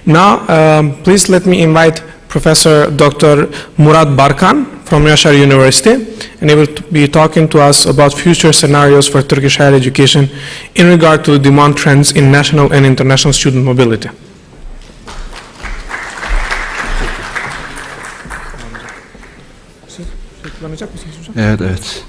Now, please let me invite Professor Dr. Murat Barkan from Yaşar University, and he will be talking to us about future scenarios for Turkish higher education in regard to demand trends in national and international student mobility. Evet.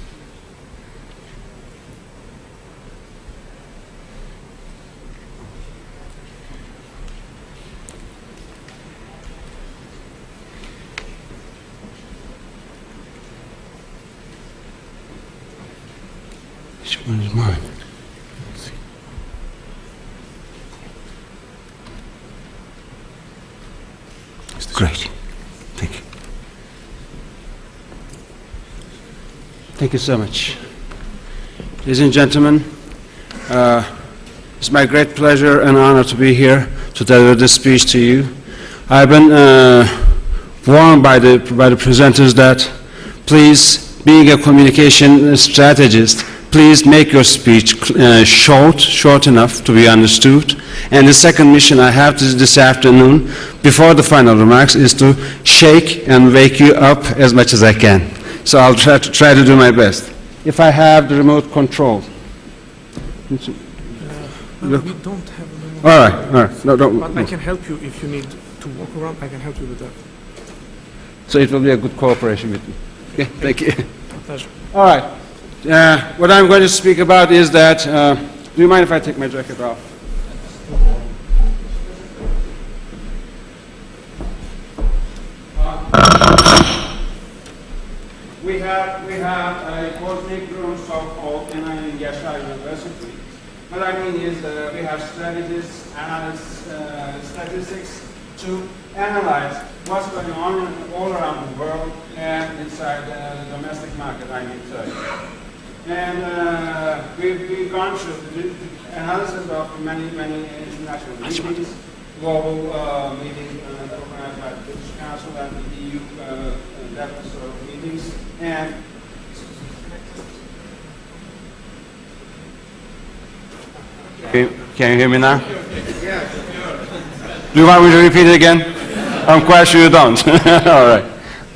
Which one is mine? Great. Thank you. Thank you so much. Ladies and gentlemen, it's my great pleasure and honor to be here to deliver this speech to you. I've been warned by the presenters that please, being a communication strategist, please make your speech short enough to be understood. And the second mission I have this afternoon, before the final remarks, is to shake and wake you up as much as I can. So I'll try to do my best. If I have the remote control. We don't have a remote. All right. No, don't. But I can help you if you need to walk around. I can help you with that. So it will be a good cooperation with you. Okay, thank you. My pleasure. All right. What I'm going to speak about is that, do you mind if I take my jacket off? We have a cosmic room so-called in Yaşar University. What I mean is we have strategists, analysts, statistics to analyze what's going on all around the world and inside the domestic market, I mean Turkey. And we've gone through the analysis of many international meetings, global meetings organized by the British Council and the EU level sort of meetings. And can you hear me now? Do you want me to repeat it again? I'm quite sure you don't. All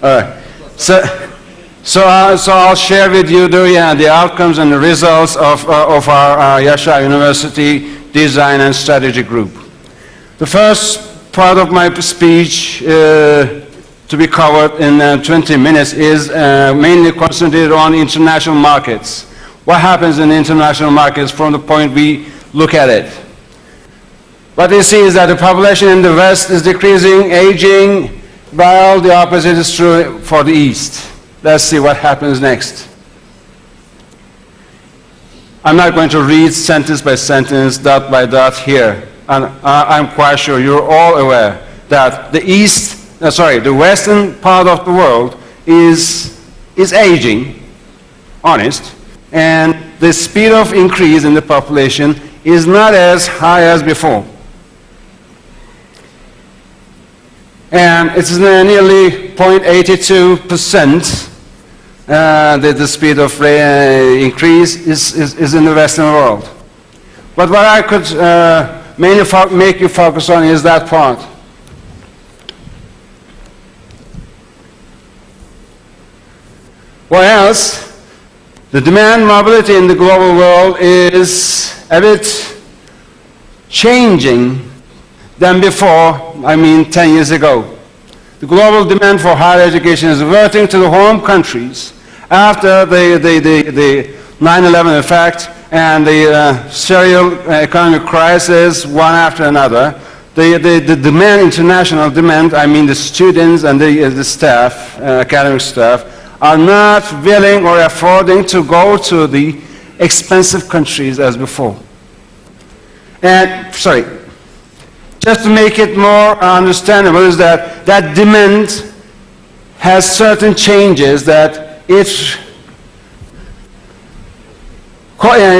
right. So I'll share with you the outcomes and the results of our Yaşar University Design and Strategy Group. The first part of my speech to be covered in 20 minutes is mainly concentrated on international markets. What happens in international markets from the point we look at it? What we see is that the population in the West is decreasing, aging, while the opposite is true for the East. Let's see what happens next. I'm not going to read sentence by sentence, dot by dot here. And I'm quite sure you're all aware that the Western part of the world is aging, honest, and the speed of increase in the population is not as high as before. And it's nearly 0.82%. The speed of increase is in the Western world. But what I could mainly make you focus on is that part. What else? The demand mobility in the global world is a bit changing than before, 10 years ago. The global demand for higher education is reverting to the home countries after the 9/11 effect and the serial economic crisis, one after another. The demand, international demand, the students and the staff, academic staff, are not willing or affording to go to the expensive countries as before. And, just to make it more understandable is that demand has certain changes that it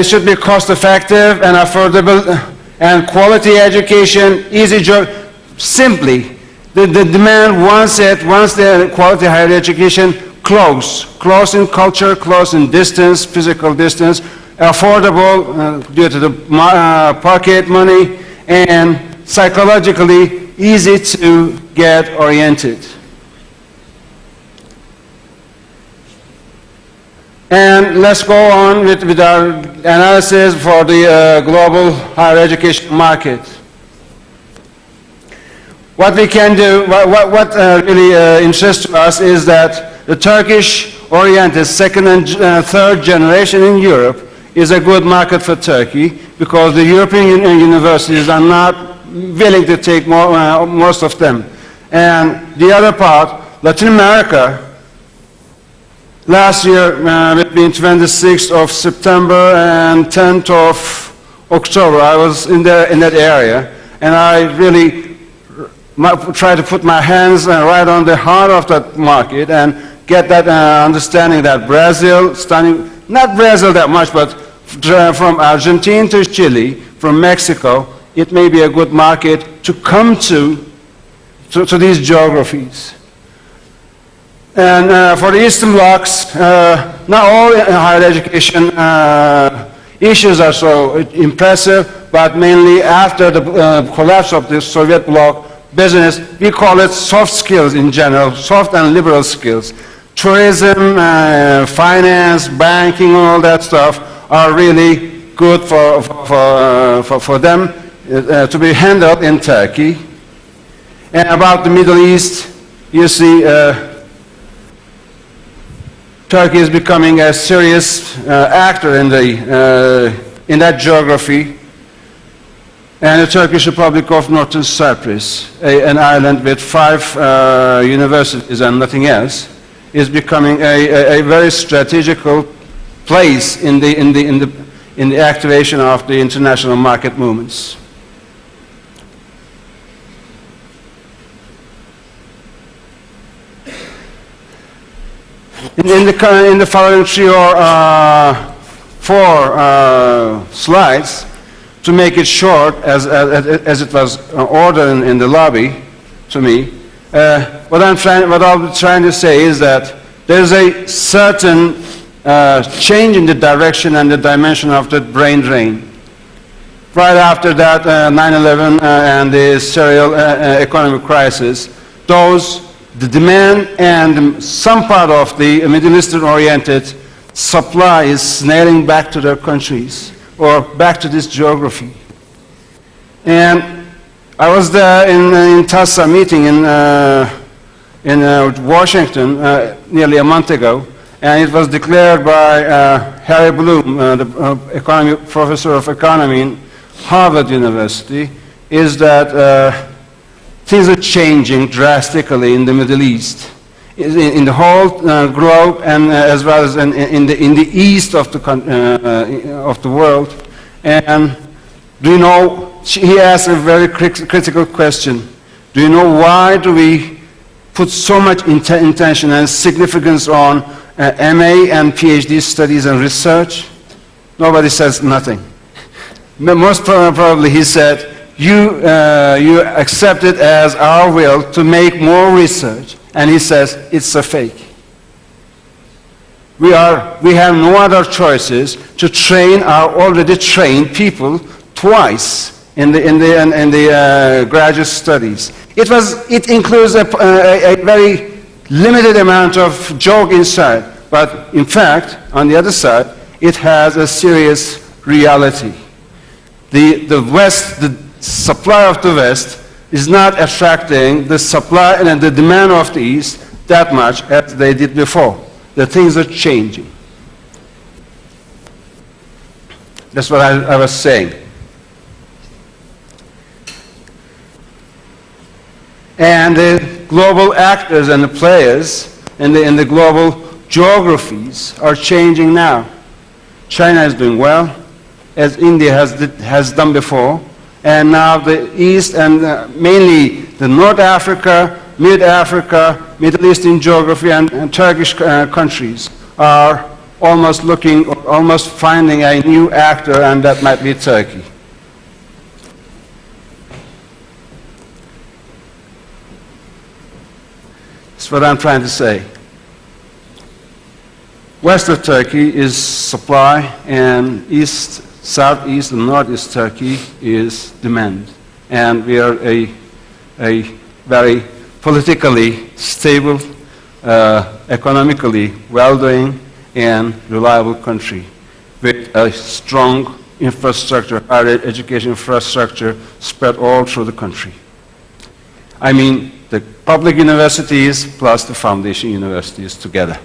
should be cost effective and affordable and quality education, easy job. Simply, the demand once the quality higher education close in culture, close in distance, physical distance, affordable due to the pocket money, and psychologically easy to get oriented. And let's go on with our analysis for the global higher education market. What we can do, what really interests us is that the Turkish-oriented second and third generation in Europe is a good market for Turkey because the European universities are not willing to take most of them. And the other part, Latin America, last year, between 26th of September and 10th of October, I was in that area, and I really tried to put my hands right on the heart of that market and get that understanding that Brazil, not Brazil that much, but from Argentina to Chile, from Mexico, it may be a good market to come to these geographies. And for the Eastern blocks, not all higher education issues are so impressive, but mainly after the collapse of the Soviet bloc, business, we call it soft skills in general, soft and liberal skills. Tourism, finance, banking, all that stuff are really good for them to be handled in Turkey. And about the Middle East, you see Turkey is becoming a serious actor in that geography. And the Turkish Republic of Northern Cyprus, an island with 5 universities and nothing else, is becoming a very strategical place in the activation of the international market movements. In the following 3 or 4 slides, to make it short, as it was ordered in the lobby to me, what I'm trying to say is that there's a certain change in the direction and the dimension of the brain drain. Right after that, 9/11 and the serial economic crisis, the demand and some part of the Middle Eastern-oriented supply is snailing back to their countries or back to this geography. And I was there in TASA meeting in Washington nearly a month ago, and it was declared by Harry Bloom, the professor of economy in Harvard University, is that things are changing drastically in the Middle East, in the whole globe, and as well as in the east of the world. And do you know? He asked a very critical question. Do you know why do we put so much intention and significance on MA and PhD studies and research? Nobody says nothing. Most probably he said, you accept it as our will to make more research. And he says, it's a fake. We have no other choices to train our already trained people twice in the graduate studies. It includes a very limited amount of joke inside, but in fact, on the other side, it has a serious reality. The West, the supply of the West is not attracting the supply and the demand of the East that much as they did before. The things are changing. That's what I was saying. And the global actors and the players in the global geographies are changing now. China is doing well, as India has done before, and now the East and mainly the North Africa, Mid-Africa, Middle Eastern geography and Turkish countries are almost finding a new actor, and that might be Turkey. That's what I'm trying to say. West of Turkey is supply, and east, southeast, and northeast Turkey is demand. And we are a a very politically stable, economically well-doing, and reliable country with a strong infrastructure, higher education infrastructure spread all through the country. I mean, the public universities plus the foundation universities together.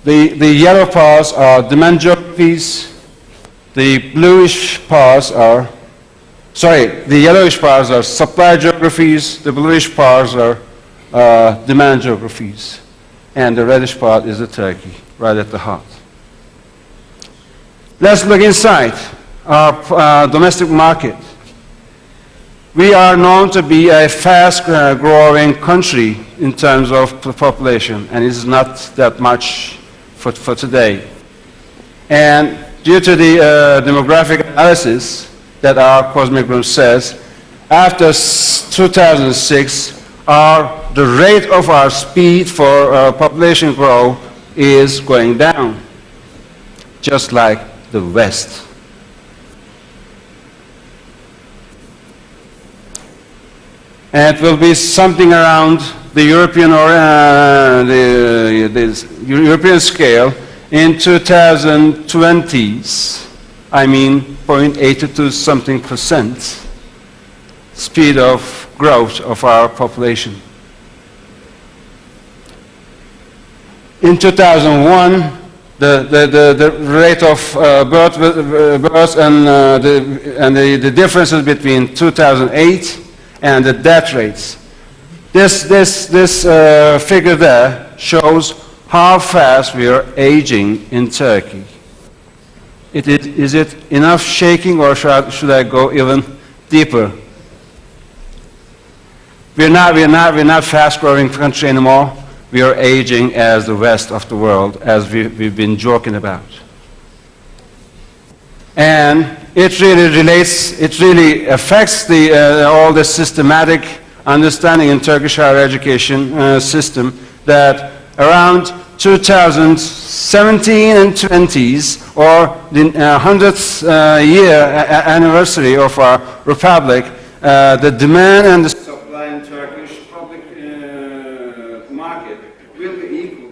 The yellow bars are demand geographies. The bluish bars are, the yellowish bars are supply geographies. The bluish bars are demand geographies. And the reddish part is the Turkey, right at the heart. Let's look inside our domestic market. We are known to be a fast-growing country in terms of population, and it's not that much for today. And due to the demographic analysis that our Cosmic Room says, after 2006, the rate of our speed for population growth is going down, just like the West. And it will be something around the European or the European scale in 2020s. I mean, 0.82 something % speed of growth of our population. In 2001, the rate of births and the differences between 2008 and the death rates. This figure there shows how fast we are aging in Turkey. Is it enough shaking, or should I go even deeper? We're not fast-growing country anymore. We are aging as the West of the world, as we've been joking about. And it really relates, it really affects all the systematic understanding in Turkish higher education system that around 2017 and 20s, or the 100th year anniversary of our republic, the demand and the supply in Turkish public market will be equal.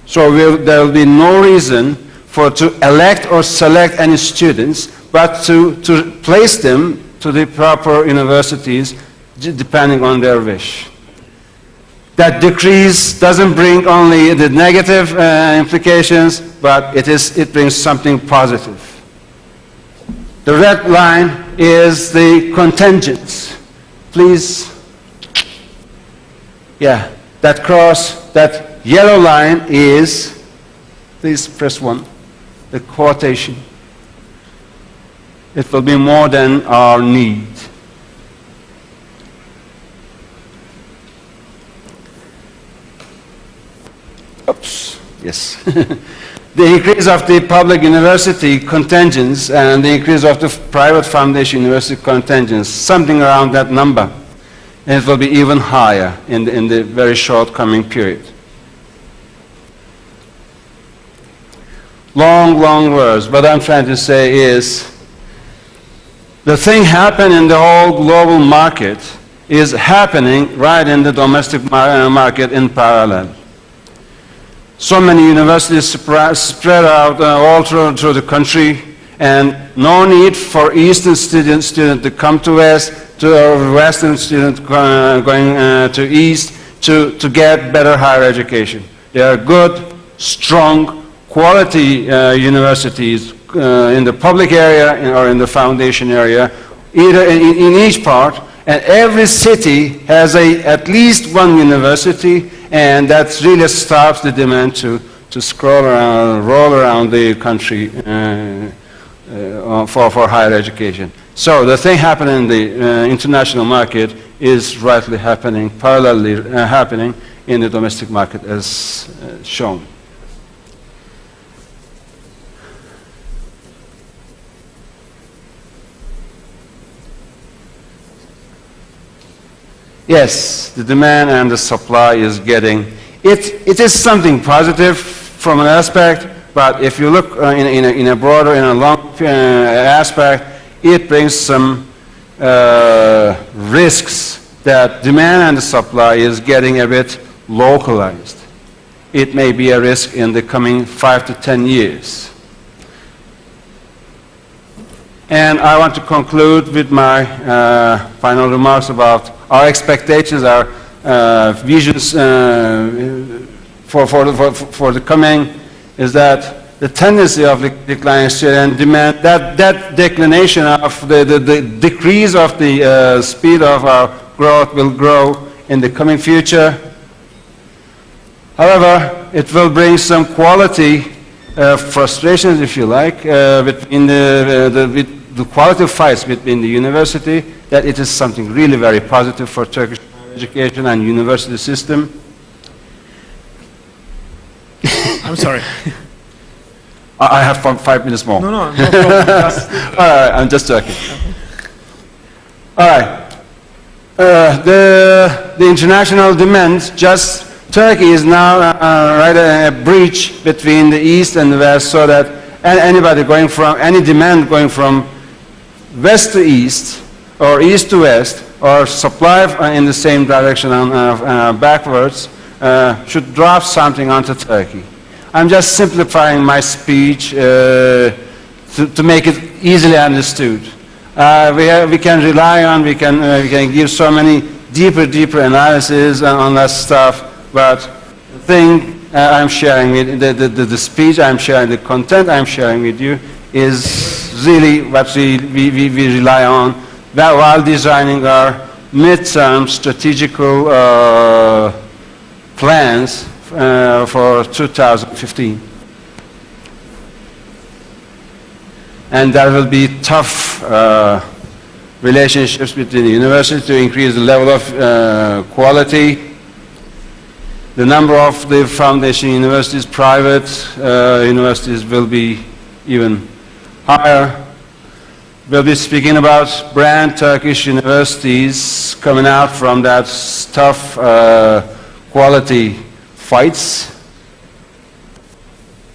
So there will be no reason to elect or select any students, but to place them to the proper universities depending on their wish. That decrease doesn't bring only the negative implications, but it brings something positive. The red line is the contingents. Please, yeah, that yellow line is, please press 1, the quotation. It will be more than our need. Oops, yes. The increase of the public university contingents and the increase of the private foundation university contingents, something around that number. And it will be even higher in the very short coming period. Long words. What I'm trying to say is, the thing happening in the whole global market is happening right in the domestic market in parallel. So many universities spread out all through the country, and no need for Eastern students to come to West, to Western students going to East to get better higher education. There are good, strong, quality universities in the public area or in the foundation area, either in each part, and every city has at least one university, and that really stops the demand to scroll around, roll around the country for higher education. So the thing happening in the international market is rightly happening, parallelly happening in the domestic market as shown. Yes, the demand and the supply is getting, it is something positive from an aspect, but if you look in a broader, in a long aspect, it brings some risks that demand and supply is getting a bit localized. It may be a risk in the coming 5 to 10 years. And I want to conclude with my final remarks about our expectations, our visions for the coming, is that the tendency of the declining and demand, that declination of the decrease of the speed of our growth will grow in the coming future. However, it will bring some quality frustrations, if you like, between the quality of fights between the university, that it is something really very positive for Turkish education and university system. I'm sorry. I have 5 minutes more. No, no problem. All right, I'm just joking. All right. The international demand, just Turkey is now right a breach between the East and the West, so that anybody going from, any demand going from West to East, or East to West, or supply in the same direction backwards, should drop something onto Turkey. I'm just simplifying my speech to make it easily understood. We can rely on, we can give so many deeper analysis on that stuff, but the thing I'm sharing with, the speech I'm sharing, the content I'm sharing with you is really what we rely on while designing our midterm strategical plans for 2015. And there will be tough relationships between the universities to increase the level of quality. The number of the foundation universities, private universities, will be even higher. We'll be speaking about brand Turkish universities coming out from that tough quality fights.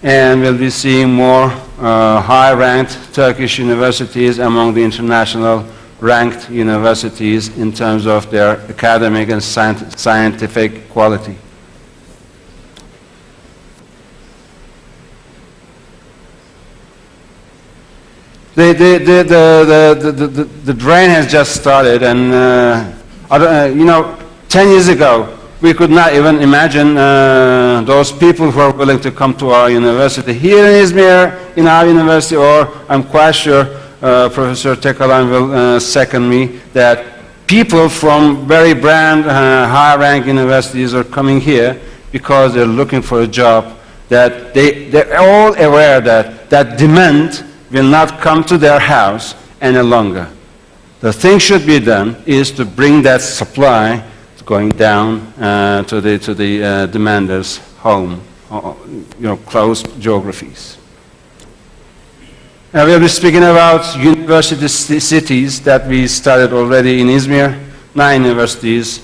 And we'll be seeing more high-ranked Turkish universities among the international ranked universities in terms of their academic and scientific quality. The drain has just started, and you know, 10 years ago, we could not even imagine those people who are willing to come to our university here in Izmir, in our university, or I'm quite sure Professor Tekalan will second me, that people from very brand, high-ranked universities are coming here because they're looking for a job, that they're all aware that that demand will not come to their house any longer. The thing should be done is to bring that supply going down to the demanders' home, you know, close geographies. We'll be speaking about university cities that we started already in Izmir, 9 universities,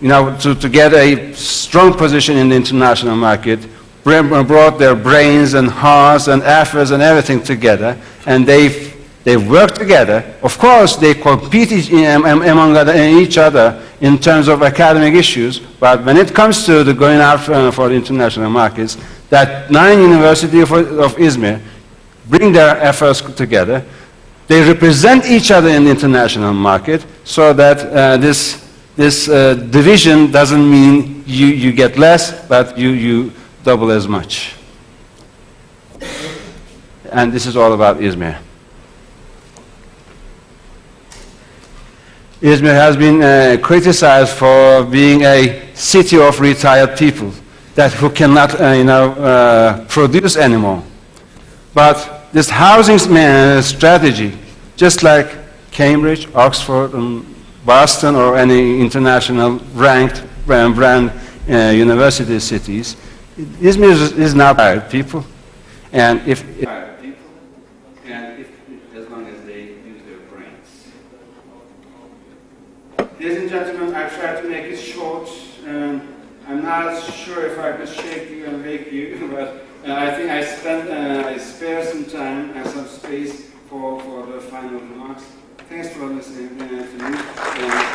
you know, to get a strong position in the international market, brought their brains and hearts and efforts and everything together, and they work together. Of course, they compete among each other in terms of academic issues, but when it comes to the going out for the international markets, that 9 universities of Izmir bring their efforts together. They represent each other in the international market, so that this division doesn't mean you get less, but you double as much. And this is all about Izmir. Izmir has been criticized for being a city of retired people who cannot, produce anymore. But this housing strategy, just like Cambridge, Oxford, and Boston, or any international ranked brand university cities, Izmir is now retired people, and as long as they use their brains. Ladies and gentlemen, I've tried to make it short. I'm not sure if I could shake you and wake you, but I think I spare some time and some space for the final remarks. Thanks for listening to me.